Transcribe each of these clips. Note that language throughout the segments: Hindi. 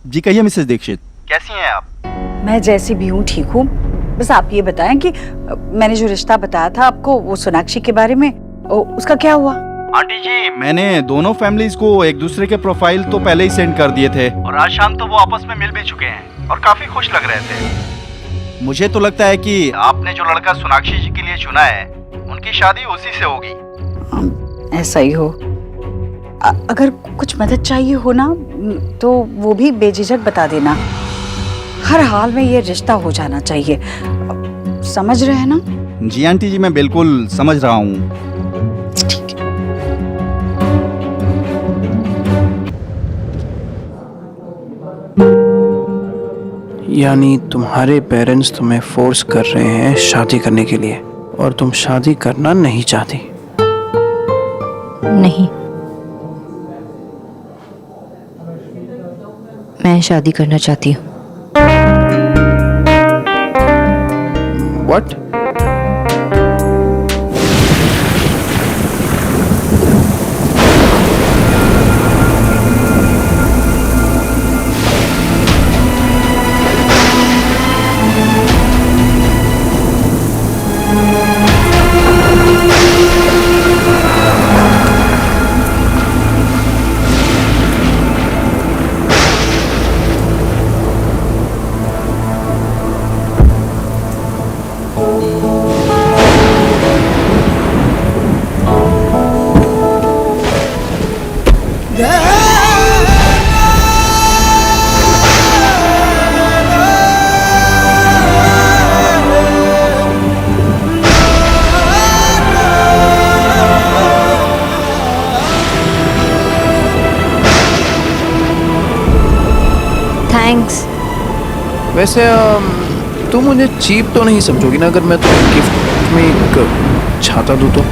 जी कहिए मिसेस दीक्षित, कैसी हैं आप? मैं जैसी भी हूँ ठीक हूँ। बस आप ये बताएं कि मैंने जो रिश्ता बताया था आपको वो सोनाक्षी के बारे में, उसका क्या हुआ? आंटी जी, मैंने दोनों फैमिलीज को एक दूसरे के प्रोफाइल तो पहले ही सेंड कर दिए थे और आज शाम तो वो आपस में मिल भी चुके हैं और काफी खुश लग रहे थे। मुझे तो लगता है कि आपने जो लड़का सोनाक्षी जी के लिए चुना है उनकी शादी उसी से होगी। ऐसा ही हो। अगर कुछ मदद चाहिए हो ना तो वो भी बेझिझक बता देना। हर हाल में ये रिश्ता हो जाना चाहिए, समझ रहे हैं ना? जी आंटी जी, मैं बिल्कुल समझ रहा हूँ। ठीक है। यानी तुम्हारे पेरेंट्स तुम्हें फोर्स कर रहे हैं शादी करने के लिए और तुम शादी करना नहीं चाहती? नहीं, मैं शादी करना चाहती हूँ। What? थैंक्स। वैसे तुम मुझे चीप तो नहीं समझोगी ना अगर मैं तुम्हें गिफ्ट में एक छाता दूँ तो?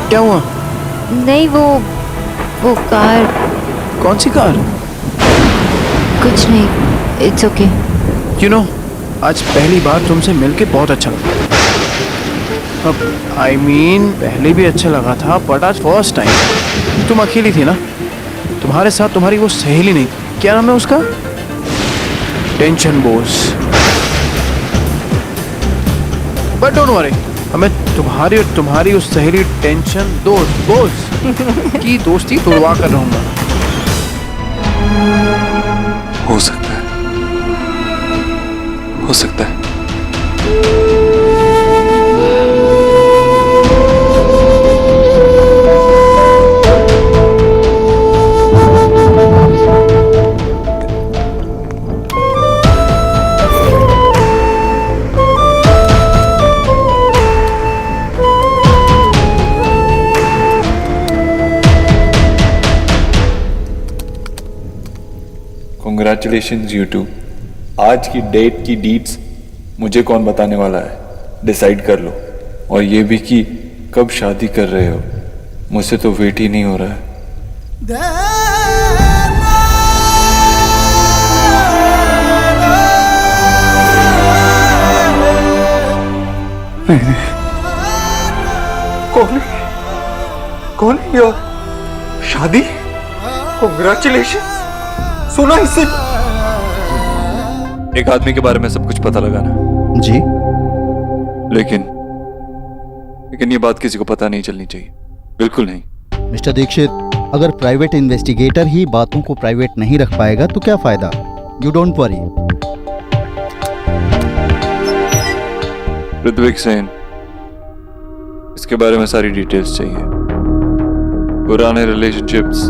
क्या हुआ? नहीं, वो कार। कौन सी कार? कुछ नहीं, इट्स ओके। यू नो, आज पहली बार तुमसे मिलके बहुत अच्छा लगा। अब पहले भी अच्छा लगा था बट आज फर्स्ट टाइम। तुम अकेली थी ना? तुम्हारे साथ तुम्हारी वो सहेली नहीं, क्या नाम है उसका? Tension Bose. But don't worry, हमें तुम्हारी और तुम्हारी उस सहेली टेंशन बोस की दोस्ती तोड़वा कर रहूंगा। हो सकता है, हो सकता है। Congratulations you two. आज की डेट की डीट्स मुझे कौन बताने वाला है, डिसाइड कर लो। और ये भी कि कब शादी कर रहे हो, मुझसे तो वेट ही नहीं हो रहा है। कौन है ये? शादी? Congratulations. सुना इसे? एक आदमी के बारे में सब कुछ पता लगाना जी, लेकिन ये बात किसी को पता नहीं चलनी चाहिए, बिल्कुल नहीं। मिस्टर दीक्षित, अगर प्राइवेट इन्वेस्टिगेटर ही बातों को प्राइवेट नहीं रख पाएगा तो क्या फायदा? You don't worry. Ritwik Sen, इसके बारे में सारी डिटेल्स चाहिए। पुराने रिलेशनशिप्स,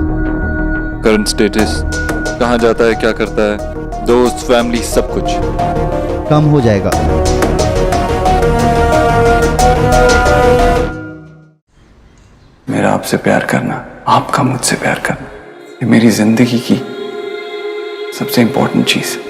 करंट स्टेटस, कहाँ जाता है, क्या करता है, दोस्त, फैमिली, सब कुछ। कम हो जाएगा। मेरा आपसे प्यार करना, आपका मुझसे प्यार करना, ये मेरी जिंदगी की सबसे इंपॉर्टेंट चीज है।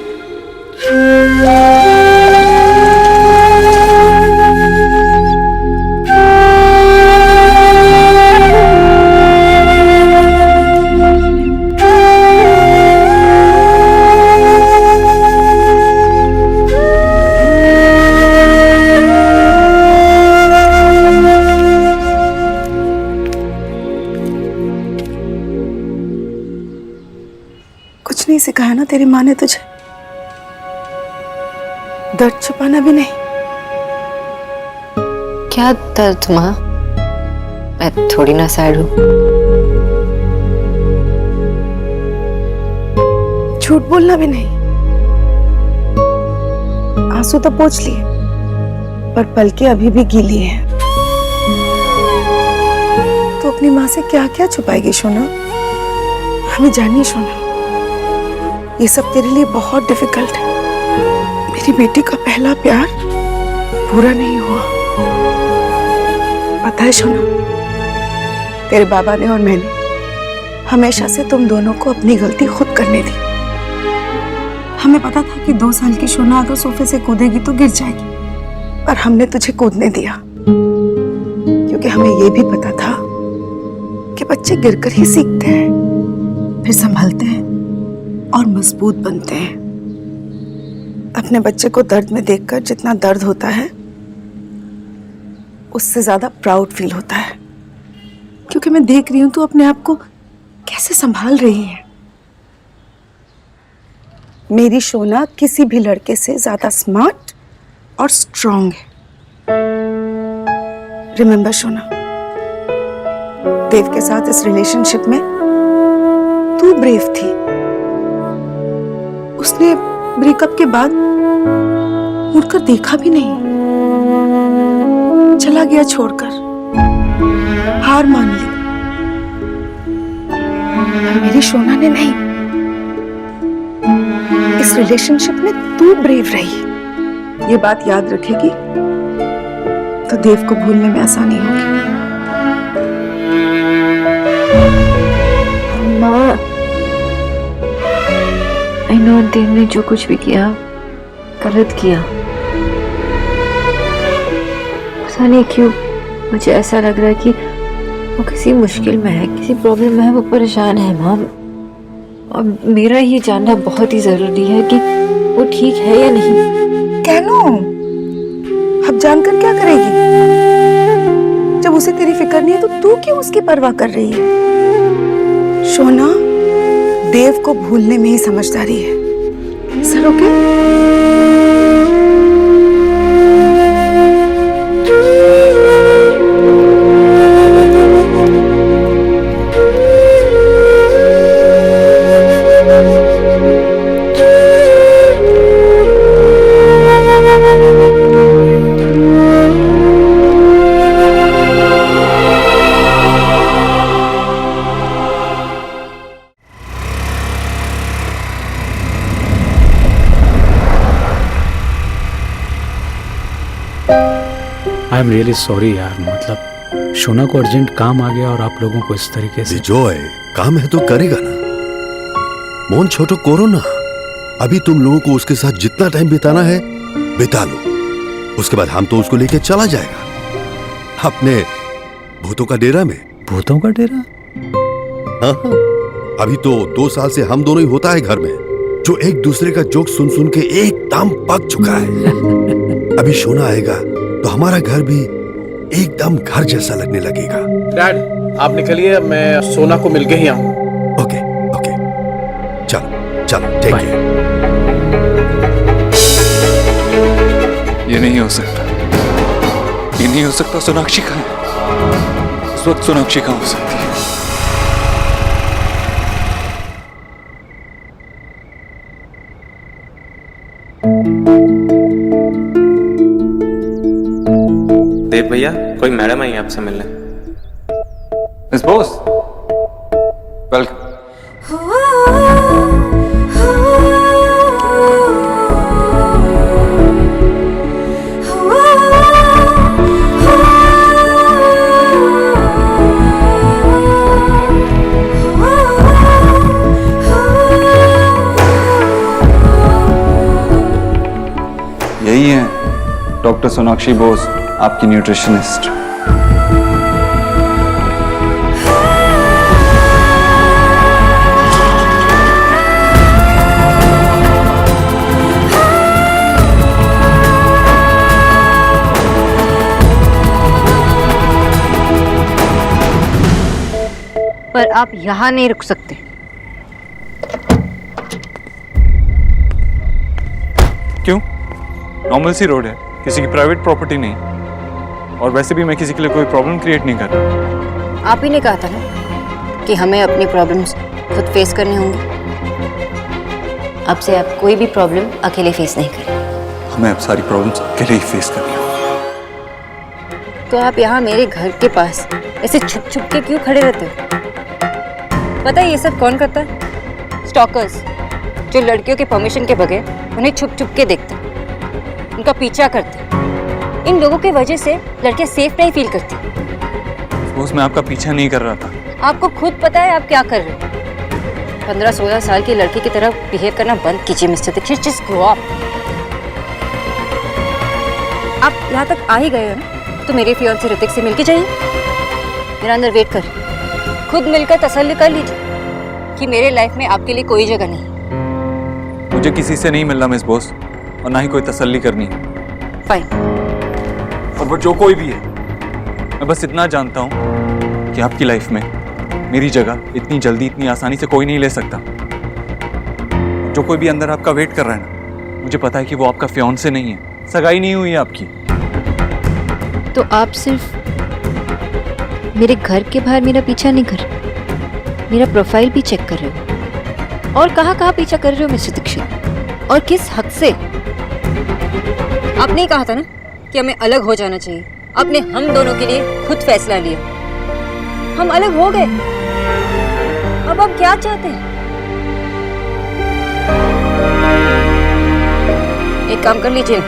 कुछ नहीं सिखाया ना तेरी माँ ने तुझे? दर्द छुपाना भी नहीं? क्या दर्द माँ? मैं थोड़ी ना सैड हूँ। झूठ बोलना भी नहीं? आंसू तो पोंछ लिए, पर पलकें अभी भी गीली हैं। तो अपनी माँ से क्या क्या छुपाएगी सोना? हमें जानिए सोना, ये सब तेरे लिए बहुत डिफिकल्ट है। मेरी बेटी का पहला प्यार पूरा नहीं हुआ, पता है सोना? तेरे बाबा ने और मैंने हमेशा से तुम दोनों को अपनी गलती खुद करने दी। हमें पता था कि 2 साल की सोना अगर सोफे से कूदेगी तो गिर जाएगी, पर हमने तुझे कूदने दिया क्योंकि हमें यह भी पता था कि बच्चे गिरकर ही सीखते हैं, फिर संभलते हैं और मजबूत बनते हैं। अपने बच्चे को दर्द में देखकर जितना दर्द होता है, उससे ज्यादा प्राउड फील होता है, क्योंकि मैं देख रही हूं तू अपने आप को कैसे संभाल रही है। मेरी सोना किसी भी लड़के से ज्यादा स्मार्ट और स्ट्रांग है। रिमेंबर सोना, देव के साथ इस रिलेशनशिप में तू ब्रेव थी। उसने ब्रेकअप के बाद मुड़कर देखा भी नहीं, चला गया छोड़कर, हार मान ली। मेरी सोना ने नहीं, इस रिलेशनशिप में तू ब्रेव रही। ये बात याद रखेगी तो देव को भूलने में आसानी होगी। माँ, आई नो देव ने जो कुछ भी किया गलत किया। पता नहीं क्यों मुझे ऐसा लग रहा है कि वो किसी मुश्किल में है, किसी प्रॉब्लम में है, वो परेशान है माँ। और मेरा ये जानना बहुत ही जरूरी है कि वो ठीक है या नहीं। कहनो, अब जानकर क्या करेगी? जब उसे तेरी फिक्र नहीं है तो तू क्यों उसकी परवाह कर रही है? सोना, देव को भूलने में ही समझदारी है। Sir okay? I am really sorry यार, मतलब शोना को अर्जेंट काम आ गया और आप लोगों को इस तरीके से। विजय, काम है तो करेगा ना। मोहन छोटो करो ना। अभी तुम लोगों को उसके साथ जितना टाइम बिताना है बिता लो, उसके बाद हम तो उसको लेके चला जाएगा अपने भूतों का डेरा में। भूतों का डेरा? हाँ, अभी तो 2 साल से हम दोनों ही होता है घर में, जो एक दूसरे का जोक सुन सुन के एकदम पक चुका है। अभी सोना आएगा तो हमारा घर भी एकदम घर जैसा लगने लगेगा। डैड, आप निकलिए, मैं सोना को मिल के ही आऊँ। ओके ओके, चलो चलो, टेक केयर। ये नहीं हो सकता, ये नहीं हो सकता। सोनाक्षी कहाँ है? इस वक्त सोनाक्षी कहाँ हो सकती है? देव भैया, कोई मैडम आई है आपसे मिलने। Miss Bose, welcome. Doctor Sonakshi Bose, आपकी न्यूट्रिशनिस्ट। पर आप यहाँ नहीं रुक सकते। क्यों? नॉर्मल सी रोड है, किसी की प्राइवेट प्रॉपर्टी नहीं, और वैसे भी मैं किसी के लिए कोई प्रॉब्लम क्रिएट नहीं कर रहा। आप ही ने कहा था ना कि हमें अपनी प्रॉब्लम्स खुद फेस करने होंगे। अब से आप कोई भी प्रॉब्लम अकेले फेस नहीं करें। हमें अब सारी प्रॉब्लम्स अकेले ही फेस करनी होगी। तो आप यहाँ मेरे घर के पास ऐसे छुप छुप के क्यों खड़े रहते हो? पता है ये सब कौन करता है? स्टॉकर्स, जो लड़कियों के परमिशन के बगैर उन्हें छुप छुप के देखते, उनका पीछा करते। इन लोगों की वजह से लड़कियां सेफ नहीं फील करती। बॉस, मैं आपका पीछा नहीं कर रहा था। आपको खुद पता है आप क्या कर रहे हो। 15-16 साल की लड़की की तरह बिहेव करना बंद कीजिए mister Dikshit. Just grow up. आप यहाँ तक आ ही गए हो ना, तो मेरे फियांसे ऋतिक से मिलके जाइए। मेरा अंदर वेट कर। खुद मिलकर तसल्ली कर लीजिए कि मेरे लाइफ में आपके लिए कोई जगह नहीं। मुझे किसी से नहीं मिलना मिस बॉस, और ना ही कोई तसल्ली करनी है। फाइन। और वो जो कोई भी है, मैं बस इतना जानता हूँ कि आपकी लाइफ में मेरी जगह इतनी जल्दी, इतनी आसानी से कोई नहीं ले सकता। जो कोई भी अंदर आपका वेट कर रहा है ना, मुझे पता है कि वो आपका फियांसे नहीं है, सगाई नहीं हुई है आपकी। तो आप सिर्फ मेरे घर के बाहर मेरा पीछा नहीं कर रहे, मेरा प्रोफाइल भी चेक कर रहे हो। और कहाँ पीछा कर रहे हो मिस्टर दीक्षित, और किस हद से? आपने कहा था ना कि हमें अलग हो जाना चाहिए। आपने हम दोनों के लिए खुद फैसला लिया, हम अलग हो गए। अब आप क्या चाहते हैं? एक काम कर लीजिए,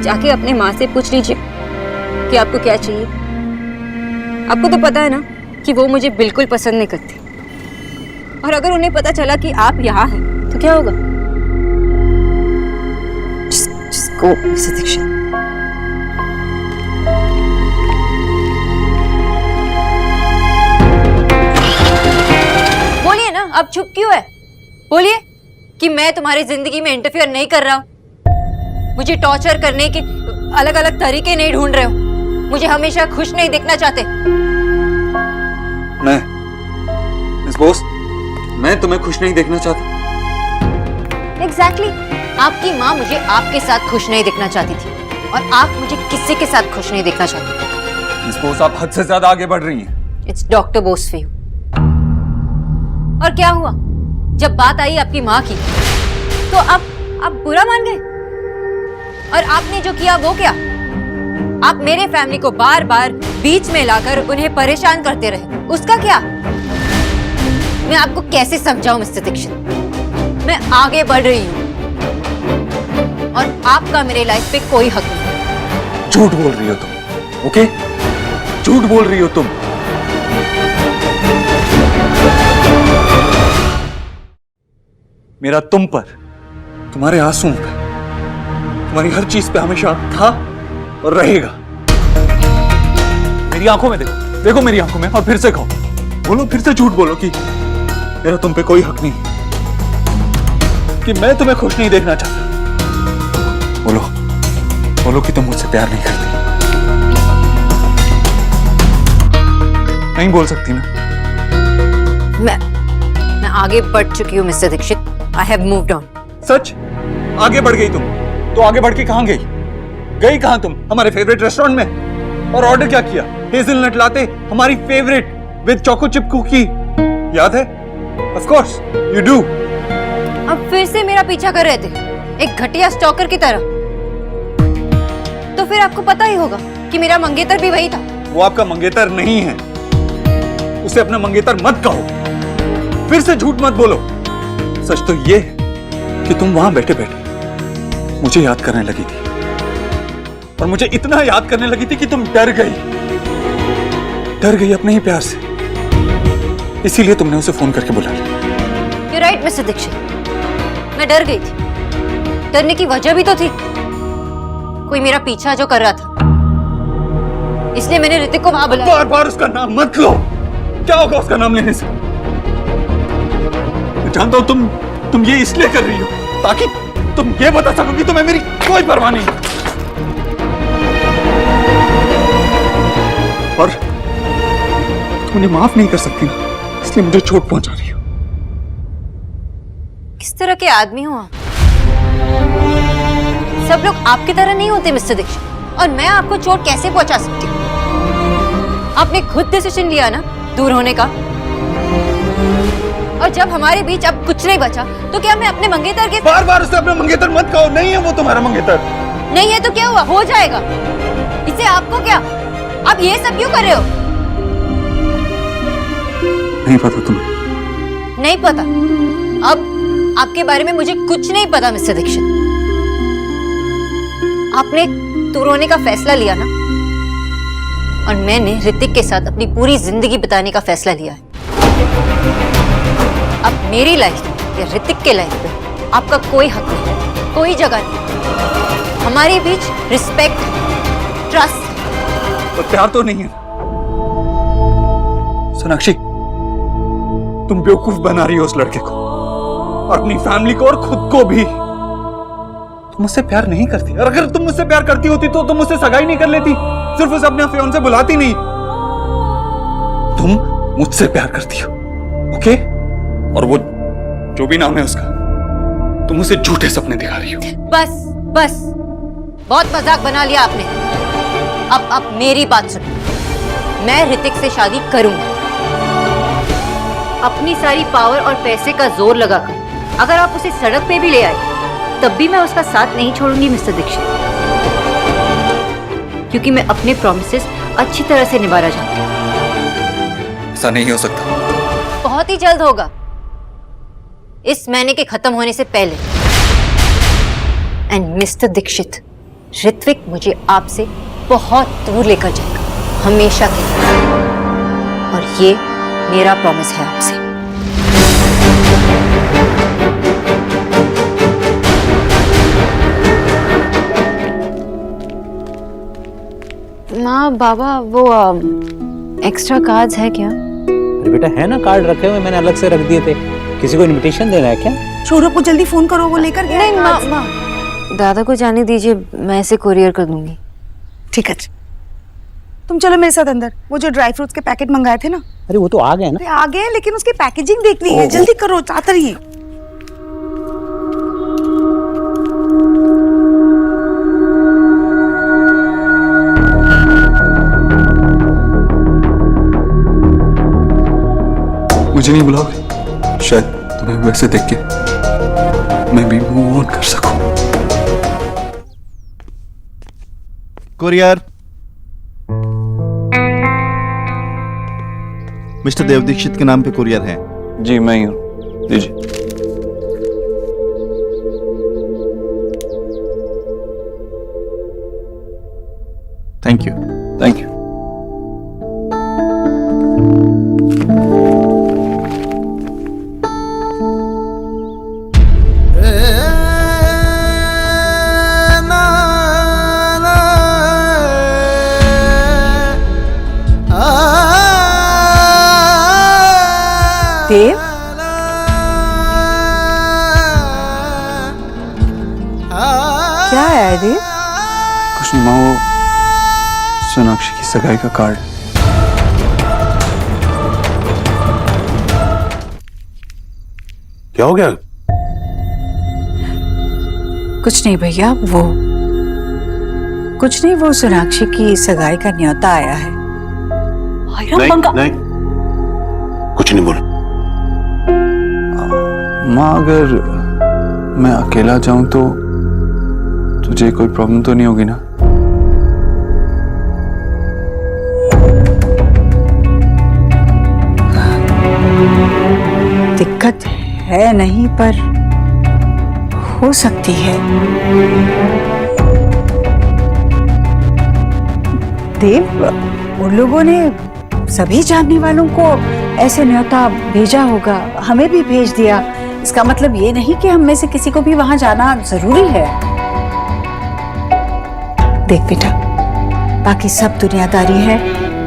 जाके अपने माँ से पूछ लीजिए कि आपको क्या चाहिए। आपको तो पता है ना कि वो मुझे बिल्कुल पसंद नहीं करती, और अगर उन्हें पता चला कि आप यहाँ हैं तो क्या होगा? Just go, Mr. Dixit. बोलिए ना, आप चुप क्यों है? बोलिए कि मैं तुम्हारी जिंदगी में इंटरफियर नहीं कर रहा हूँ, मुझे टॉर्चर करने के अलग अलग तरीके नहीं ढूंढ रहे हो, मुझे हमेशा खुश नहीं देखना चाहते। मैं मिस बॉस, मैं तुम्हें खुश नहीं देखना चाहता। एग्जैक्टली। आपकी माँ मुझे आपके साथ खुश नहीं देखना चाहती थी, और आप मुझे किसी के साथ खुश नहीं देखना चाहते थे। मिस बॉस, आप हद से ज्यादा आगे बढ़ रही हैं। It's doctor Bose for you. और क्या हुआ जब बात आई आपकी माँ की, तो आप बुरा मान गए? और आपने जो किया वो क्या? आप मेरे फैमिली को बार बार बीच में लाकर उन्हें परेशान करते रहे, उसका क्या? मैं आपको कैसे समझाऊं मिस्टर दीक्षित? मैं आगे बढ़ रही हूँ, और आपका मेरे लाइफ पे कोई हक नहीं। झूठ बोल रही हो तुम, ओके? झूठ बोल रही हो तुम। मेरा तुम पर, तुम्हारे आंसुओं पे, तुम्हारी हर चीज पे हमेशा था और रहेगा। मेरी आंखों में देखो, देखो मेरी आंखों में, और फिर से कहो, बोलो, फिर से झूठ बोलो कि मेरा तुम पे कोई हक नहीं, कि मैं तुम्हें खुश नहीं देखना चाहता। बोलो, बोलो कि तुम मुझसे प्यार नहीं करती। नहीं बोल सकती ना? मैं आगे बढ़ चुकी हूँ mister Dikshit. I have moved on. सच? आगे बढ़ गई तुम? तो आगे बढ़ के कहां गई? गई कहां तुम? हमारे फेवरेट रेस्टोरेंट में। और ऑर्डर क्या किया? हेज़लनट लाते, हमारी favourite with choco chip cookie, याद है? Of course you do. अब फिर से मेरा पीछा कर रहे थे, एक घटिया स्टॉकर की तरह। तो फिर आपको पता ही होगा कि मेरा मंगेतर भी वही था। वो आपका मंगेतर नहीं है, उसे अपना मंगेतर मत कहो। फिर से झूठ मत बोलो। सच तो ये है कि तुम वहां बैठे बैठे मुझे याद करने लगी थी, और मुझे इतना याद करने लगी थी कि तुम डर गई अपने ही प्यार से। इसीलिए तुमने उसे फोन करके बुला लिया। You're right, mister Dixit. मैं डर गई थी। डरने की वजह भी तो थी। कोई मेरा पीछा जो कर रहा था, इसलिए मैंने ऋतिक को वहां बुलाया। बार बार उसका नाम मत लो। क्या होगा उसका नाम लेने से? मैं जानता हूं तुम ये इसलिए कर रही हो ताकि तुम ये बता सको कि तुम्हें मेरी कोई परवाह नहीं। और तुम उन्हें माफ नहीं कर सकती ना, इसलिए मुझे चोट पहुंचा रही हो। किस तरह के आदमी हो आप? सब लोग आपकी तरह नहीं होते मिस्टर दीक्षित, और मैं आपको चोट कैसे पहुंचा सकती हूँ? आपने खुद डिसीजन लिया ना दूर होने का, और जब हमारे बीच अब कुछ नहीं बचा तो क्या मैं अपने मंगेतर के बार बार उसे अपना मंगेतर मत कहो। नहीं है वो तुम्हारा मंगेतर। नहीं है तो क्या हुआ, हो जाएगा। इससे आपको क्या? आप ये सब क्यों कर रहे हो? नहीं पता तुम्हें? नहीं पता। अब आपके बारे में मुझे कुछ नहीं पता मिस्टर दीक्षित। आपने दूर होने का फैसला लिया ना, और मैंने ऋतिक के साथ अपनी पूरी जिंदगी बिताने का फैसला लिया है। अब मेरी लाइफ या ऋतिक के लाइफ पे आपका कोई हक नहीं, कोई जगह नहीं। हमारे बीच रिस्पेक्ट, ट्रस्ट। तो प्यार तो नहीं है सोनाक्षी। तुम बेवकूफ बना रही हो उस लड़के को और अपनी फैमिली को और खुद को भी। तुम मुझसे प्यार नहीं करती, और अगर तुम मुझसे प्यार करती होती तो तुम मुझसे सगाई नहीं कर लेती, सिर्फ उसे अपने फियांसे बुलाती नहीं। तुम मुझसे प्यार करती हो, ओके? और वो जो भी नाम है उसका, तुम उसे झूठे सपने दिखा रही हो। बस बस, बहुत मजाक बना लिया आपने। अब मेरी बात सुनो। मैं ऋतिक से शादी करूंगी, अपनी सारी पावर और पैसे का जोर लगाकर। अगर आप उसे सड़क पे भी ले आए तब भी मैं उसका साथ नहीं छोड़ूंगी मिस्टर दीक्षित, क्योंकि मैं अपने प्रॉमिसेस अच्छी तरह से निभाना चाहती हूँ। ऐसा नहीं हो सकता। बहुत ही जल्द होगा, इस महीने के खत्म होने से पहले। एंड मिस्टर दीक्षित, ऋत्विक मुझे आपसे बहुत दूर लेकर जाएगा, हमेशा के लिए। और ये मेरा प्रॉमिस है आपसे। माँ बाबा, वो एक्स्ट्रा कार्ड्स है क्या? अरे बेटा है ना, कार्ड रखे हुए मैंने अलग से रख दिए थे। किसी को इनविटेशन देना है क्या? सौरभ को जल्दी फोन करो, वो लेकर गया। नहीं माँ, दादा को जाने दीजिए, मैं इसे कुरियर कर दूंगी। ठीक है, तुम चलो मेरे साथ अंदर। वो जो ड्राई फ्रूट्स के पैकेट मंगाए थे ना, अरे वो तो आ गए ना। आ गए, लेकिन उसकी पैकेजिंग देखनी है। जल्दी करो, चाहते रहिए। मुझे नहीं बुलाओगे? शायद तुम्हें वैसे देख के मैं भी मूव ऑन कर सकूं। कुरियर। मिस्टर देव दीक्षित के नाम पे कुरियर है। जी मैं ही हूँ, दीजिए। Thank you. Thank you. Dev, क्या है देव? कुछ नहीं माँ, वो सोनाक्षी की सगाई का कार्ड। क्या हो गया? कुछ नहीं भैया, वो कुछ नहीं, वो सोनाक्षी की सगाई का न्योता आया है। नहीं, कुछ नहीं बोल। माँ अगर मैं अकेला जाऊं तो तुझे कोई प्रॉब्लम तो नहीं होगी ना? दिक्कत है नहीं, पर हो सकती है। देव, उन लोगों ने सभी जानने वालों को ऐसे न्योता भेजा होगा, हमें भी भेज दिया। इसका मतलब ये नहीं कि हम में से किसी को भी वहां जाना जरूरी है। देख बेटा, बाकी सब दुनियादारी है,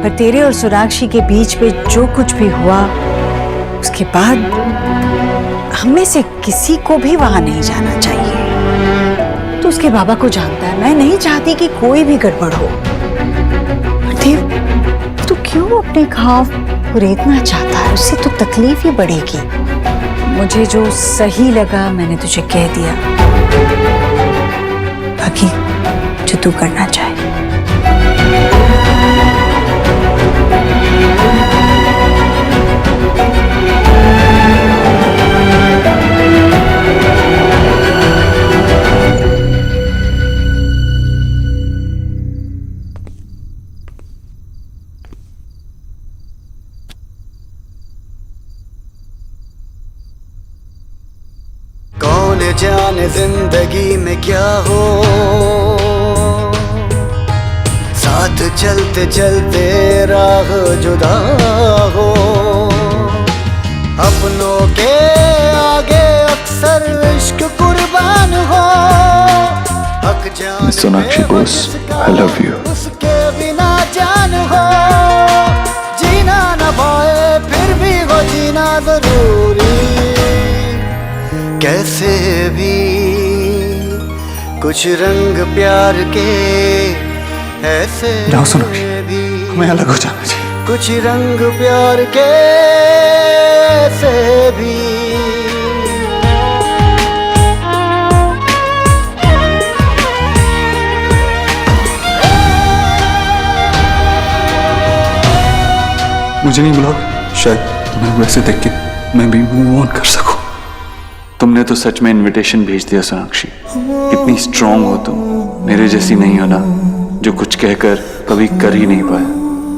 पर तेरे और सोनाक्षी के बीच में जो कुछ भी हुआ उसके बाद हम में से किसी को भी वहां नहीं जाना चाहिए। तो उसके बाबा को जानता है, मैं नहीं चाहती कि कोई भी गड़बड़ हो। देव, तू क्यों अपने घाव कुरेदना चाहता है? उससे तो तकलीफ ही बढ़ेगी। मुझे जो सही लगा मैंने तुझे कह दिया, बाकी जो तू करना चाहे। कौन जाने जिंदगी में क्या हो, साथ चलते चलते राह जुदा हो। अपनों के आगे अक्सर इश्क कुर्बान हो। हक जान Sonakshi Bose, I love you. उसके बिना जान हो। जीना न पाए फिर भी वो जीना जरूरी। कैसे भी कुछ रंग प्यार के ऐसे जाओ सोनाक्षी, भी हमें अलग हो जाना चाहिए। कुछ रंग प्यार के ऐसे भी। मुझे नहीं बुलाओगे? शायद तुम्हें वैसे देख के मैं भी मूव ऑन कर सकूं। तुमने तो सच में इनविटेशन भेज दिया सोनाक्षी। कितनी स्ट्रांग हो तुम, मेरे जैसी नहीं हो ना, जो कुछ कहकर कभी कर ही नहीं पाया।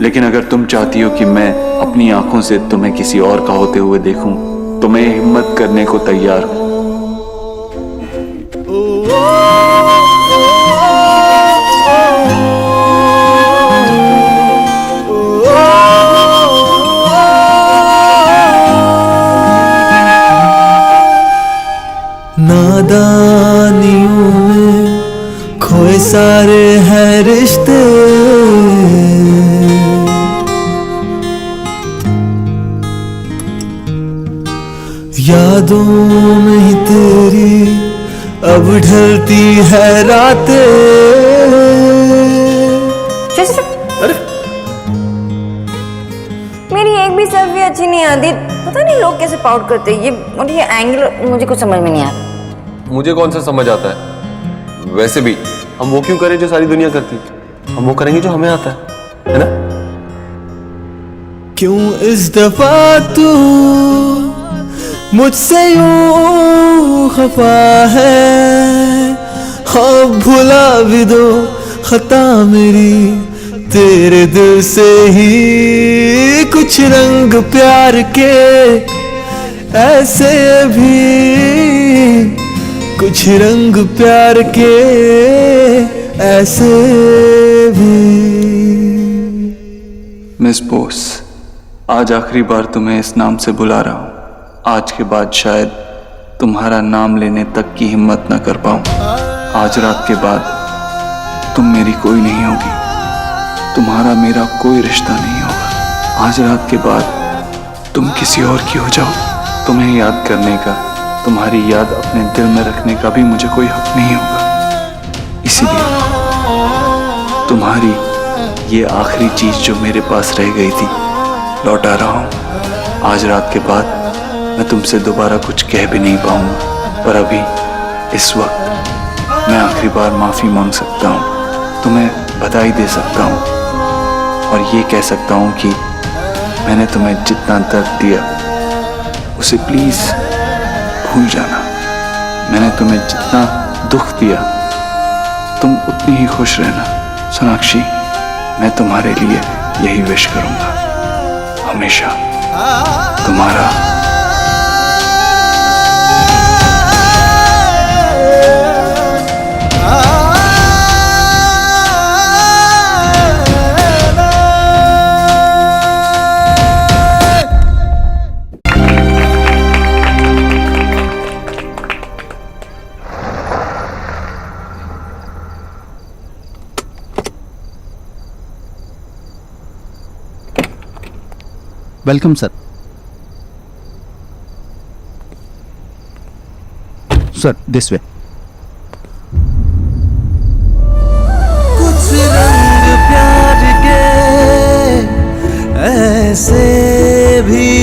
लेकिन अगर तुम चाहती हो कि मैं अपनी आंखों से तुम्हें किसी और का होते हुए देखूं, तो मैं हिम्मत करने को तैयार हूं। नादानियों में खोए सारे हैं रिश्ते। यादों में ही तेरी अब ढलती है रातें। अरे मेरी एक भी सेल्फी अच्छी नहीं आती। पता नहीं लोग कैसे पाउट करते हैं ये, और ये एंगल मुझे कुछ समझ में नहीं आता। मुझे कौन सा समझ आता है? वैसे भी हम वो क्यों करें जो सारी दुनिया करती, हम वो करेंगे जो हमें आता है ना? क्यों इस दफा तू मुझसे यूं खफा है? हाँ भुला भी दो खता मेरी, तेरे दिल से ही कुछ रंग प्यार के ऐसे भी। कुछ रंग प्यार के ऐसे भी। मिस बोस, आज आखिरी बार तुम्हें इस नाम से बुला रहा हूं। आज के बाद शायद तुम्हारा नाम लेने तक की हिम्मत न कर पाऊं। आज रात के बाद तुम मेरी कोई नहीं होगी, तुम्हारा मेरा कोई रिश्ता नहीं होगा। आज रात के बाद तुम किसी और की हो जाओ। तुम्हें याद करने का, तुम्हारी याद अपने दिल में रखने का भी मुझे कोई हक नहीं होगा। इसीलिए तुम्हारी ये आखिरी चीज जो मेरे पास रह गई थी लौटा रहा हूं। आज रात के बाद मैं तुमसे दोबारा कुछ कह भी नहीं पाऊंगा, पर अभी इस वक्त मैं आखिरी बार माफी मांग सकता हूं, तुम्हें बधाई दे सकता हूं और ये कह सकता हूं कि मैंने तुम्हें जितना दर्द दिया उसे प्लीज भूल जाना। मैंने तुम्हें जितना दुख दिया तुम उतनी ही खुश रहना। सोनाक्षी, मैं तुम्हारे लिए यही विश करूंगा, हमेशा तुम्हारा। Welcome sir. Sir this way. कुछ रंग प्यार के ऐसे भी,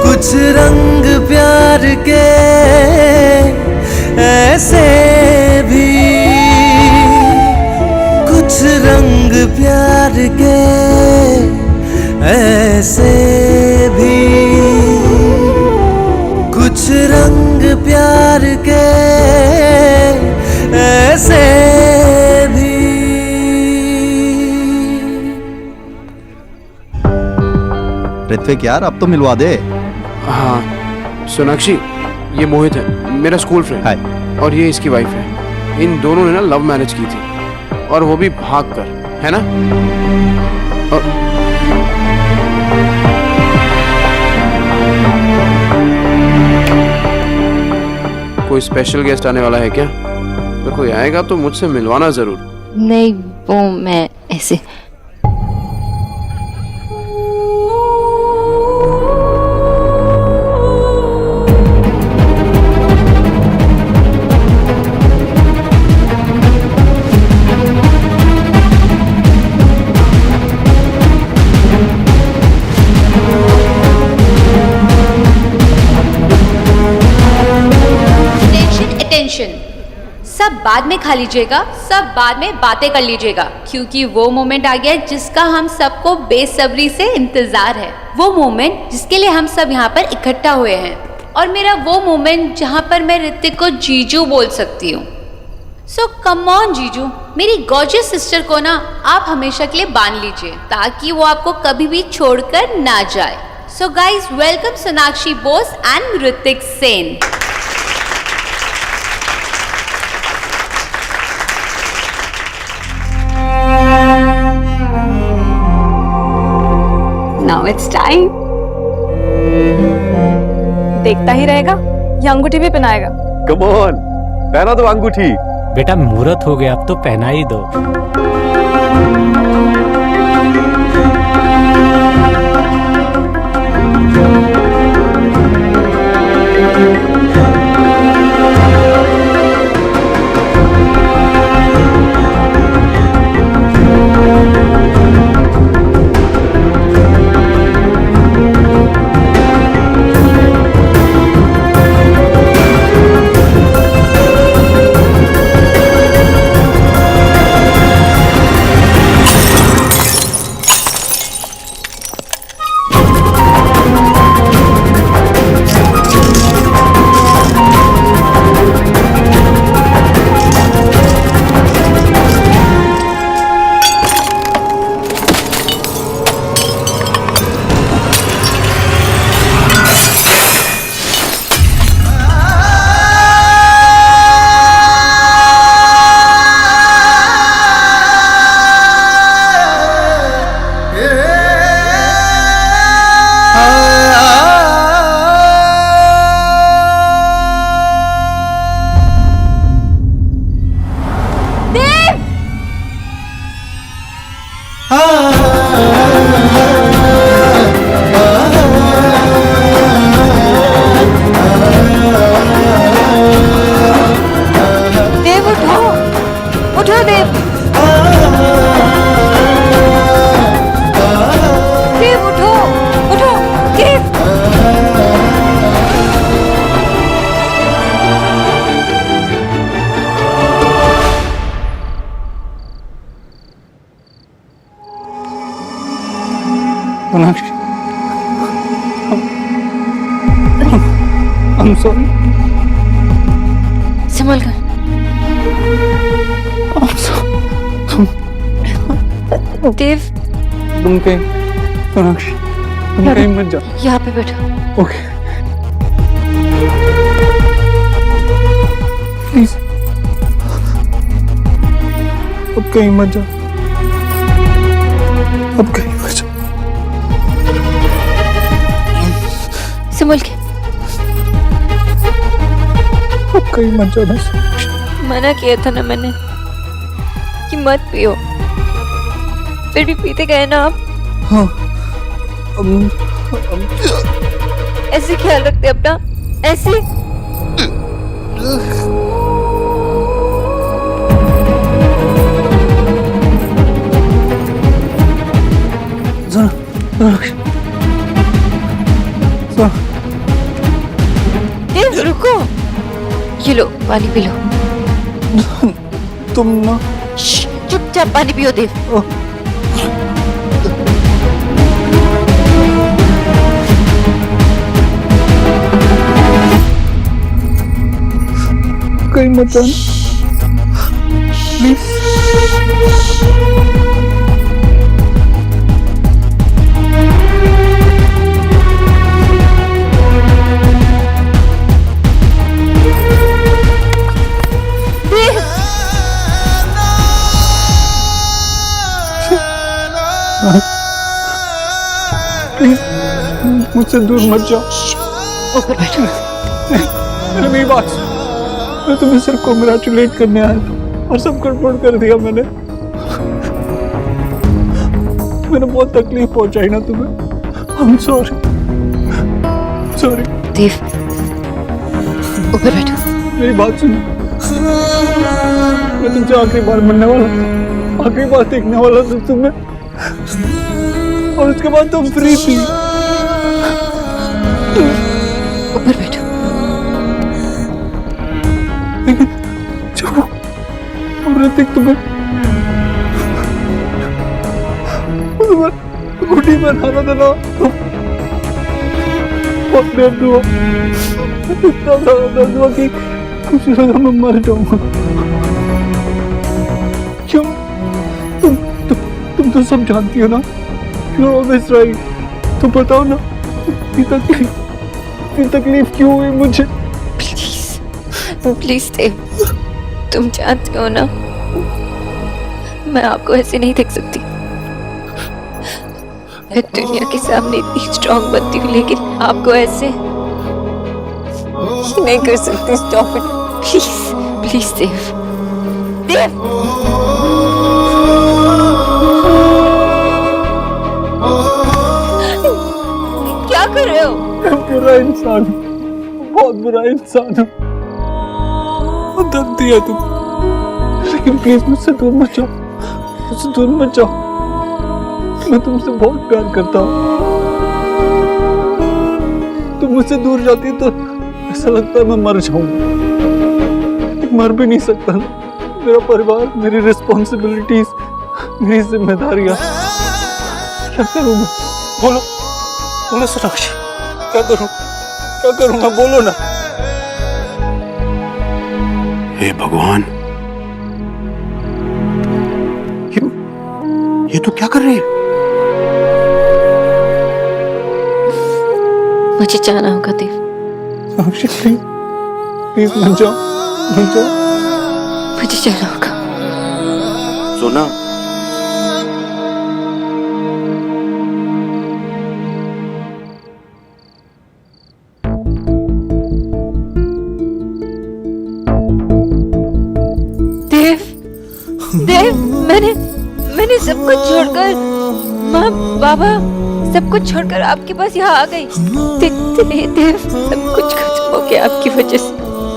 कुछ रंग प्यार के ऐसे भी, कुछ रंग प्यार के ऐसे भी, कुछ रंग प्यार के ऐसे भी। ऋत्विक यार अब तो मिलवा दे। हाँ सोनाक्षी, ये मोहित है, मेरा स्कूल फ्रेंड। हाय। और ये इसकी वाइफ है। इन दोनों ने ना लव मैरिज की थी, और वो भी भाग कर, है ना? और कोई स्पेशल गेस्ट आने वाला है क्या? अगर कोई आएगा तो मुझसे मिलवाना जरूर। नहीं, वो मैं ऐसे। सब बाद में खा लीजिएगा, सब बाद में बातें कर लीजिएगा, क्योंकि वो मोमेंट आ गया है जिसका हम सबको बेसब्री से इंतजार है। वो मोमेंट जिसके लिए हम सब यहाँ पर इकट्ठा हुए हैं, और मेरा वो मोमेंट जहाँ पर मैं ऋतिक को जीजू बोल सकती हूँ। सो कम ऑन जीजू, मेरी गॉर्जियस सिस्टर को ना आप हमेशा के लिए बांध लीजिए, ताकि वो आपको कभी भी छोड़कर ना जाए। So guys, welcome Sonakshi Bose and Hrithik Sen. Now it's time. देखता ही रहेगा या अंगूठी भी पहनाएगा? कम ऑन, पहना दो अंगूठी। बेटा मुहूर्त हो गया, अब तो पहना ही दो। Sonakshi, I'm sorry. संभल कर। देव, तुम कहीं, सोनाक्षी, तुम कहीं मत जाओ। यहाँ पे बैठो। ओके, प्लीज, अब कहीं मत जाओ, अब कहीं मत जाओ। संभल के। अब कहीं मत जाओ बस। मना किया था ना मैंने कि मत पियो, फिर भी पीते गए ना आप। हाँ, ऐसे ख्याल रखते अपना, ऐसे। देव रुको, ये लो पानी पी लो। तुम ना चुपचाप पानी पियो देव। कहीं मत जाना प्लीज। प्लीज मुझसे दूर मत जाओ। ऊपर बैठो। पहले मेरी बात सुनो। मैं तुम्हें सिर्फ कॉन्ग्रेचुलेट करने आया था और सब गड़बड़ कर दिया मैंने बहुत तकलीफ पहुंचाई ना तुम्हें। I'm sorry। देव ऊपर बैठो। मेरी बात सुनो। मैं तुमसे आखिरी बार मिलने वाला था, आखिरी बार देखने वाला था तुम्हें, और उसके बाद तुम फ्री थी। ऊपर बैठो। लेकिन जब ऋतिक तुम्हें गुड्डी बनाना था ना, तो बहुत दर्द हुआ, इतना ज्यादा दर्द हुआ कि कुछ लगा मैं मर जाऊंगा। क्यों? तुम तो सब जानती हो ना। You're always right। तो बताओ ना, इतनी तकलीफ क्यों हुई मुझे? प्लीज देव, तुम जानते हो ना मैं आपको ऐसे नहीं देख सकती। मैं दुनिया के सामने इतनी स्ट्रांग बनती हूँ, लेकिन आपको ऐसे नहीं कर सकती। स्टॉप इट प्लीज, प्लीज देव। क्या कर रहे हो? मैं बुरा इंसान हूँ, बहुत बुरा इंसान हूँ। दर्द दिया तुम, लेकिन प्लीज मुझसे दूर मत जाओ, मुझसे दूर मत जाओ। मैं तुमसे बहुत प्यार करता हूँ। तुम मुझसे दूर जाती तो ऐसा लगता है मैं मर जाऊंगा। मर भी नहीं सकता ना। मेरा परिवार, मेरी रिस्पॉन्सिबिलिटीज, मेरी जिम्मेदारियां, क्या करूँ मैं? बोलो बोलो सोनाक्षी, क्या करूँ मैं? बोलो ना। हे भगवान, ये तो क्या कर रही है? मुझे जाना होगा देव। सोनाक्षी प्लीज मत जाओ, मत जाओ। मुझे जाना होगा। सोना, देव, मैंने सब कुछ छोड़कर, माँ बाबा सब कुछ छोड़कर आपके पास यहाँ आ गई। देव, सब कुछ खत्म हो गया आपकी वजह से।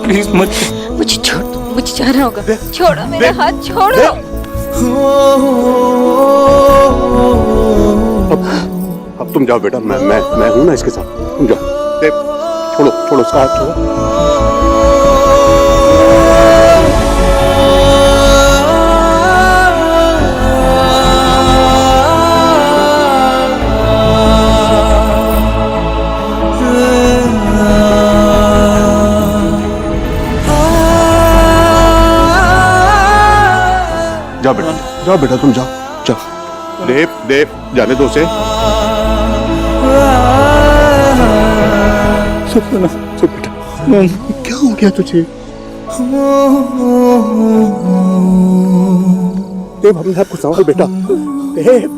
प्लीज मत। मुझे छोड़ दो, मुझे जाना होगा। छोड़ो मेरा हाथ, छोड़ो। अब तुम जाओ बेटा, मैं हूं ना इसके साथ। तुम जाओ। देव, छोड़ो उसका हाथ, छोड़ो। जाओ बेटा, तुम जाओ। देव, जाने दो उसे। चुप बेटा। क्या हो गया तुझे? देव, हमने आपको सवाल बेटा। देव,